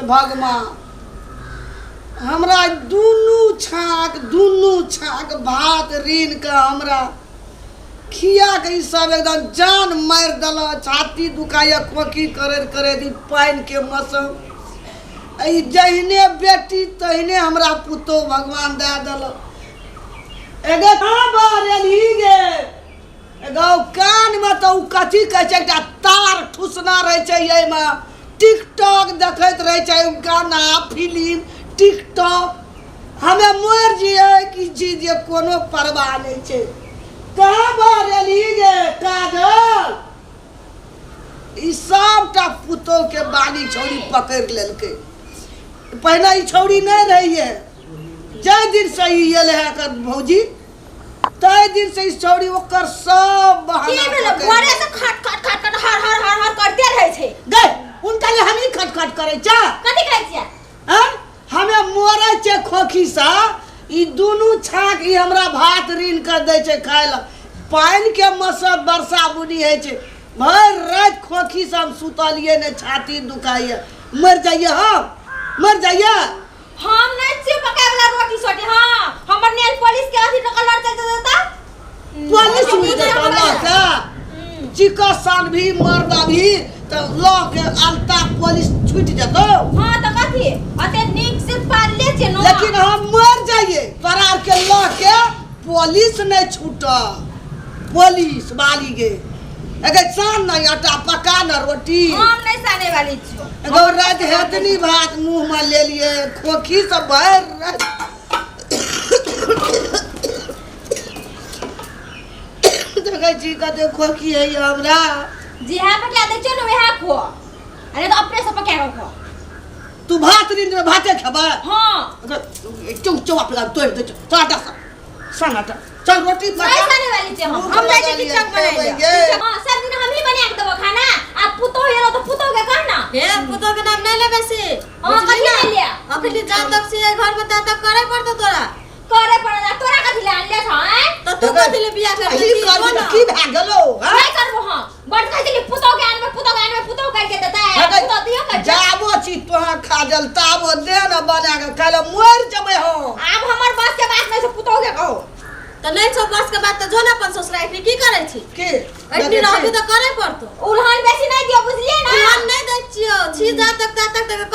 भगवान हमरा दुनू छाक भात रीन के हमरा खिया के सब एकदम जान मार दल छाती दुखाया खोखी करे दी पाइन के मौसम जहने बेटी तहने हमरा पुतो भगवान दे दल एगो कान में तो कथी कहे छै एकटा तार ठुसना रहे छै एमे टिकटॉक देखैत रहे छै गाना फिल्म टिकटॉक हमें मर जिए कि चीज कोनो परवाह नहीं छै कहाँ बारेली गे काजल ई सबटा पुतो के बाली छौरी पकड़ लेलकै पहले ई छौरी नहीं रही है जय दिन से ही एले है कर भौजी तय दिन से इस छौरी ओकर सब बहाना की भेल घरे से खट हर करते रहे छै गए उनका ले हम ही खट करे छ कथि कहै छियै हां हमें मोरे छै खोखी सा ई दुनू छाक ई हमरा भात रीन कर दे छै खाय ल पानी के मौसम वर्षा बुनी है छै भर रात खोखी से हम सुतलिए ने छाती दुखाइए मर जाइए हम नहीं छी पकाए वाला रोटी सोटी हां हमर नेल पुलिस के अथी कलर चल देता पुलिस में देता का चिका सान भी मर्दा भी तो लॉ के अलता पुलिस छूट जतो हां तो कथि अते नीक से पाल ले छै नो लेकिन हम मर जाइए तोरा के लॉ के पुलिस नहीं छूटा पुलिस वाली के अगर सान नहीं आटा पका न रोटी हम नहीं साने वाली छियो एगो रात हेतनी भात मुंह में ले लिए खोखी सब भर जगह जी का दे खोखी है हमरा जेहा पका दे छ न वेहा खो अरे तो अपने से पका खो तू भात दिन में भाते खबा हां चौ अपना तोड़ दे टाटा सनाटा चल रोटी नहीं साने वाली छे हम नहीं छी किचन बनाए हां सब दिन हम ही बना के देबो खाना आप पुतो हेलो तो पुतो के कहना हे पुतो के नाम नहीं लेबे से हां कथि ले लिया अखनी जा तक से घर में ता तक करे पड़तो तोरा करे पड़ला तोरा कथि ले आनले छ हैं तो तू कथि ले बियाह कर की करबो की भ गेलो नहीं करबो हां बड़ कहली पुतो के आनबे पुतो करके देता है पुतो दियो कर जाबो छी तोहा खाजल ताबो दे न बना के खाले मर जबै हो अब हमर बस के बात नहीं से पुतो के कहो तो नहीं छो बस के बात तो जो ना अपन ससुरा इतनी की करे छी के इतनी रहबी तो करे पड़तो उल्हान बेसी नहीं दियो बुझलिए ना उल्हान नहीं दै छियो छी जा तक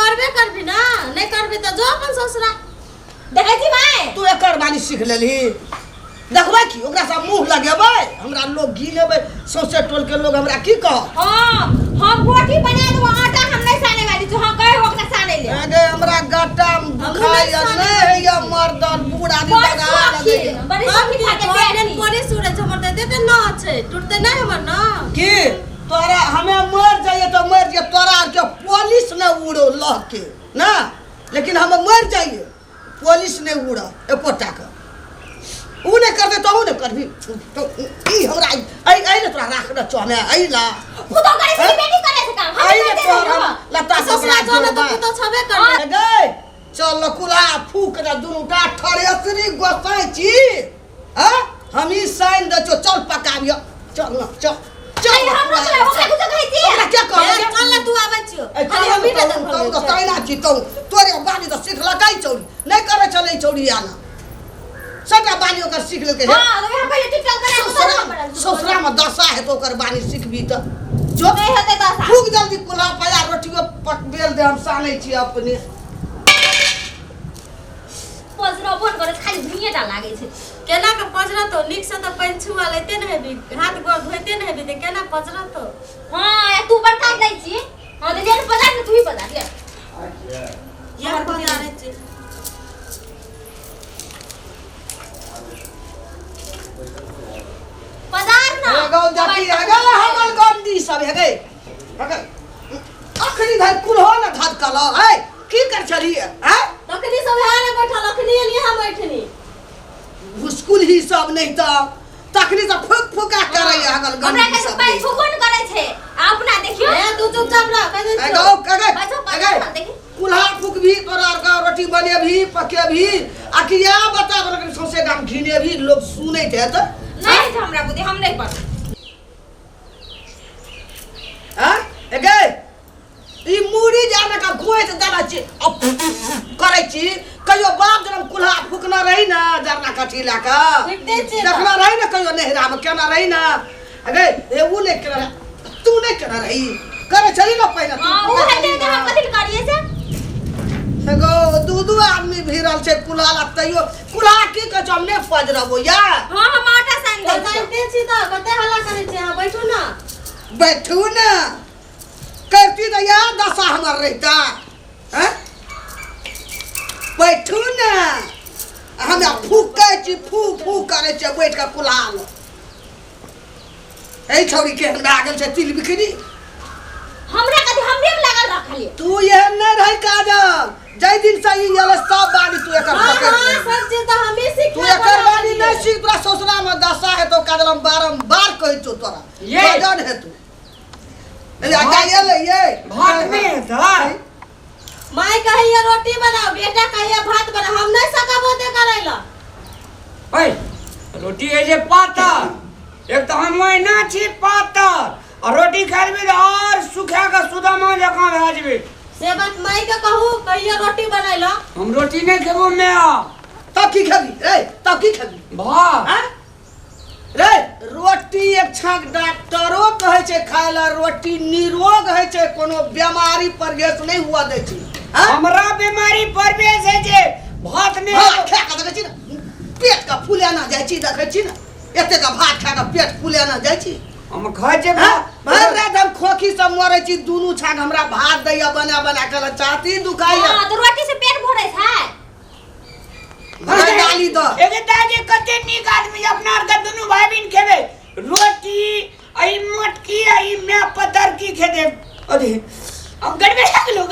करबे करबी ना नहीं करबी तो जो अपन ससुरा देखै छी माय तू एकर बानी सीख लेली देखबै की ओकरा सब मुंह लगेबै हमरा लोग गिनेबै सौसे टोल के लोग हमरा की कह हां हम रोटी बना देबो आटा हम नहीं साने वाली छी हां कहे ओकरा साने ले अगे हमरा गट्टा खाय नहीं है या मर्दन बूढ़ा आदमी लगा लगे बड़ी सखी खा के पेट नहीं कोनी सुरे झमर दे ते ना छै टूटते नहीं हमर ना की तोरा हमें मर जाइए तो मर जाइए तोरा के पुलिस ने उड़ो लह के ना लेकिन हम मर जाइए पुलिस ने उड़ा एको टाका ऊ ने करबे तो ऊ ने करबी तो ई हमरा आई ने तोरा राखना छ हमें आइला पुतो करे से बेटी करे से काम हम आई ने तोरा लता ससुरा जो ना तो पुतो छबे कर गए चल कुला फूक ना दुनुटा ठरेसरी गोसाई छी हां हम ई साइन द चल पकाबियो चल ना चल हम ओकरा कुछ कहै छी ओकरा क्या कहै चल ना तू आबै छियो खाली हम भी तो तैना छी तो तोरे बानी तो सीख लगाई चौड़ी नहीं करे चले चौड़ी आना सटा बानी ओकर सीख लेके हां तो हम पहले टिकटॉक करे ससुरा में दशा है तो ओकर बानी सीखबी त जो नहीं होते दशा खूब जल्दी कुल्हा पया रोटियो पक बेल दे हम सानै छी अपने पजरा बन करे खाली भुइयाटा लागे छै केना के पजरा तो निक से तो पानी छुआ लेते न हेबी हाथ गोड़ धोइते न हेबी ते केना पजरा तो हां तू बड़का दै छी हां तो जेन पजार ने तू ही पजार ले यार पजरा रे छी पजार ना एगो जाती हेगे हमर गंदी सब हेगे अखनी धर कुल्हो न धात कला है की कर छली है तखनी सब है ने बैठल अखनी एलिए हम बैठनी स्कूल ही सब नहीं तो तखनी से फुक फुका करे हगल हमरा गंदी के सब पैर फुकन करे छै अपना देखियो ए तू चुपचाप रह कह दे एगो बच्चों पजार ना देखी कुल्हा फुक भी तोरा का रोटी बने भी पके भी अकिया बता बोल सौसे गाम घिने भी लोग सुनै थे तो नहीं हमरा बुद्धि हम नहीं पढ़ हां एगे ई मुड़ी जाने का गोइत देना छी करे छी कहियो बाप जन्म कुल्हा फुकना रही ना जरना कठी लाका देखना रही ना कहियो नहरा में केना रही ना अरे ए वो ने केना तू ने केना रही करे चली ना पहले हां वो हटे तो हम कथि करिए से एगो दू आदमी भिड़ल छै कुल्हा ला तइयो कुल्हा की के जमने फजरबो या हां हम आटा सान दे जानते छी तो कते हल्ला करे छी हां बैठू ना करती तो या दशा हमर रहता हैं बैठू ना हमरा फूकै छी फू फू करे छै बैठ के कुल्हा लो ए छौरी के हमरा गेल छै तिल बिखरी हमरा कथि हमरे में लागल रखलिए तू एहन नहीं रही काजल जय दिन से ई एले सब बाड़ी तू एकर पकड़ हां सर जी तो हम ही सीख तू एकर बाड़ी नहीं सीख तोरा ससुरा में दशा है तो काजल हम बारंबार कहि तो तोरा ये जान है तू ले आ ले ये भात में था माई कहिए रोटी बनाओ बेटा कहिए भात बनाओ हम नहीं सकबो दे करैला ओए रोटी है जे पातर एक तो हम ना छी पातर और रोटी खाइबे और सुखा का सुदामा जका भाजबे से बात माई के कहू कहिए रोटी बनैला हम रोटी नहीं खेबो मैं तब की खेबी रे तब की खेबी भात हैं रे रोटी एक छाक डॉक्टरो कहे छै खाय ला रोटी निरोग है छै कोनो बीमारी परवेश नहीं हुआ दे छै हमरा बीमारी परवेश है जे भात ने भात खा के देखै छी ना पेट का फूले ना जाय छी देखै छी ना एते का भात खा के पेट फूले ना जाय छी हम खाइ छै भर रात हम खोखी से मरै छी दुनू छाक हमरा भात दैया बना बना के चाती दुखाइया हां तो रोटी से पेट भरै छै भर डाली दो एगे दाजे कते नीक आदमी अपना के दुनू भाई बहन खेबे रोटी आई मटकी आई मैं पतर की खेदे अरे अब गड़बड़ा गेलो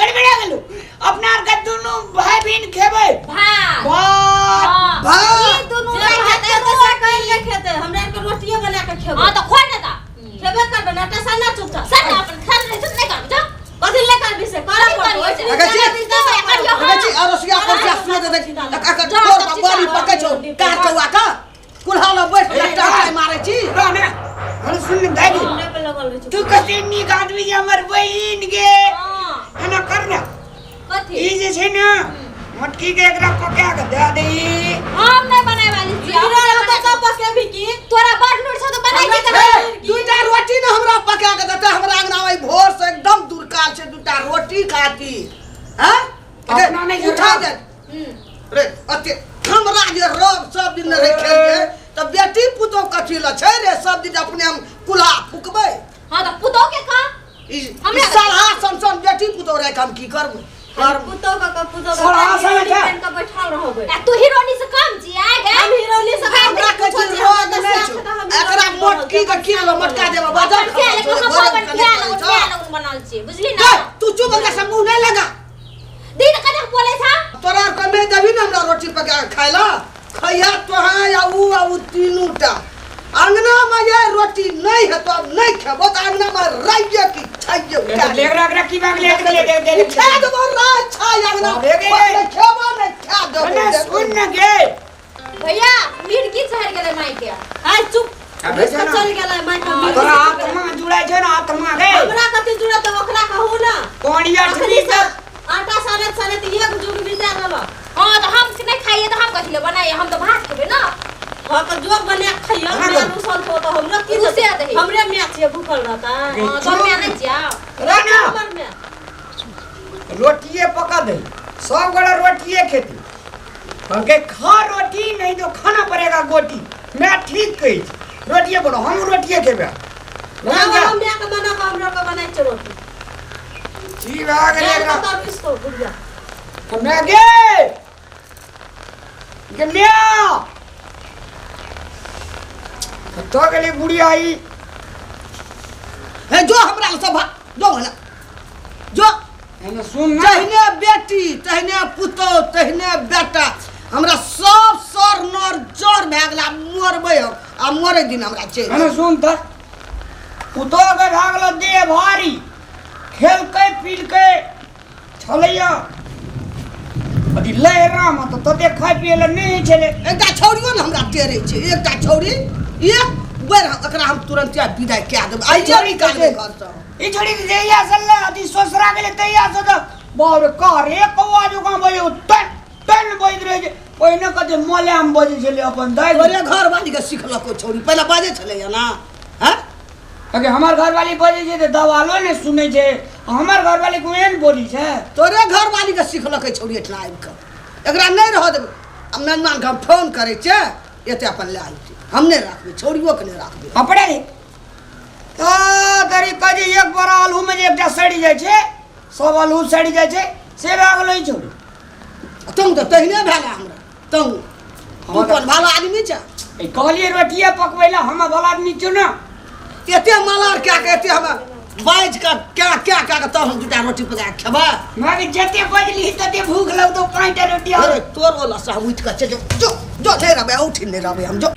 अपना के दुनू भाई बहन खेबे भात भात भात ये दोनों जे भाई भात खाते के तो कहीं नहीं खेते हमरा के रोटियो बना के खेबो हां तो खोइ ना ता खेबे करबे ना टसा ना चुपचाप सर अपन खान रहे तो नहीं करब जा कथि ले करबी से करब अगची अरसिया परसिया सुने दे का तोर बड़ी पकै छौ का कौआ का कुल्हा ला बैठ के टाटा मारै छी राने हम सुन दादी हमरे पे लगल रहे तू कते नीक आदमी हमर बहिन गे हां एना कर ना कथि ई जे छै ना मटकी के एकरा पका के दे दे हम नहीं बनाए वाली छी हीरा तो सब पके भी की तोरा बड़ लूट छ तो बनाई के दुईटा रोटी न हमरा पका के देते हमरा अंगना में भोर से एकदम दुरकाल से दुईटा रोटी खाती हैं अपना नहीं उठा दे रे अते हमरा जे रोब सब दिन रहे खेलिए त बेटी पुतो कथि ल छै रे सब दिन अपने हम कुल्हा फुकबै हां तो पुतो के का ई साला संसन बेटी पुतो रे हम की करब पुतो का पुतो सड़ा का बैठल रहबे तू हीरोनी से कम छी आ गे हम हीरोनी से हमरा के रोग नहीं छै एकरा मोटकी के की लो मटका देबा बाजार बनल छी बुझली ना तू चुप के से मुंह नहीं लगा दिन कने बोले था तोरा कमे देबी ना हमरा रोटी पका के खाइला खैया तोहा या उ तीनूटा अंगना में ये रोटी नहीं है तो अब नहीं खेबो तो अंगना में रहिए की खाइए लेक रख की बाग ले दे खा देबो राज छाय अंगना खेबो नहीं खा देबो सुन न गे भैया मिर्गी चढ़ गेले माई के हाय चुप चल गेलै माय का तोरा आत्मा जुड़ाय छै ना आत्मा गे हमरा कथि जुड़ा त ओकरा कहू ना कोणिया अखनी ठीक से आटा साने एक जुग बिता गेल हां तो हम नहीं खाइए तो हम कथि ले बनाए हम तो भात खेबे ना हां तो जो बने खइयो हमरा रुसल तो हमरा की से दही हमरे मैच छे भूखल रहता हां तो मैं नहीं जा राना हमर में रोटिए पका दे सब गड़ा रोटिए खेती के खा रोटी नहीं तो खाना पड़ेगा गोटी मैं ठीक कही रोटिए बनो हम रोटिए खेबे हम मैं के बना के हमरा के बनाई छ रोटी ठीक आ गेले तो इसको बुढ़िया मैं गे म्या तो गली बुढ़िया आई है जो हमरा सब जो है ना जो है सुन ना तहने बेटी तहने पुतो तहने बेटा हमरा सब सर नर जर भए गेला मरबै हम आ मरे दिन हमरा छै है सुन त पुतो के भागल दे भारी खेल के पील के छलैया अथी लहरा में तो तते खाइ पिए ले नहीं छले एकटा छौड़ियो ने हमरा टेरे छै एकटा छौड़ी एक बेर एकरा हम तुरंत विदाई कए देब आइ जे निकालबै घर से ई छोड़ी जइया सल्ला अति ससुरा गेले तइया से त बारे का रे कौआ जो का बजे टन टन बज रहे जे पहिने कते मलयाम बजे छले अपन दाइ तोरे घर वाली के सिखलको छौरी पहले बाजे छले ना हैं अगे हमार घर वाली बजे छे त दवालो ने सुनै छे हमार घर वाली को एन बोली छे तोरे घर वाली के सिखलकै छौरी एठना आबि के एकरा नहीं रह देबै हम मेहमान के फोन करे छे एते अपन ले आइते हम नहीं राखबे छौरियो के नहीं राखबे अपड़े रे तो तरी कजी एक बड़ा आलू में जे एकटा सड़ी जाय छे सब आलू सड़ी जाय छे से भाग लई छोड़ी तुम तो तहिने भेला हमरा तुम कोन भला आदमी छ ए कहलिए रोटिया पकवेला हम भला आदमी छु ना एते मलार क्या कहते हम बाज का क्या का तब हम दुटा रोटी पका के खेबा मागे जते बजली तते भूख लग तो 5टा रोटी अरे तोर वाला साहब उठ के चल जो जो नहीं रहबे उठ नहीं रहबे हम जो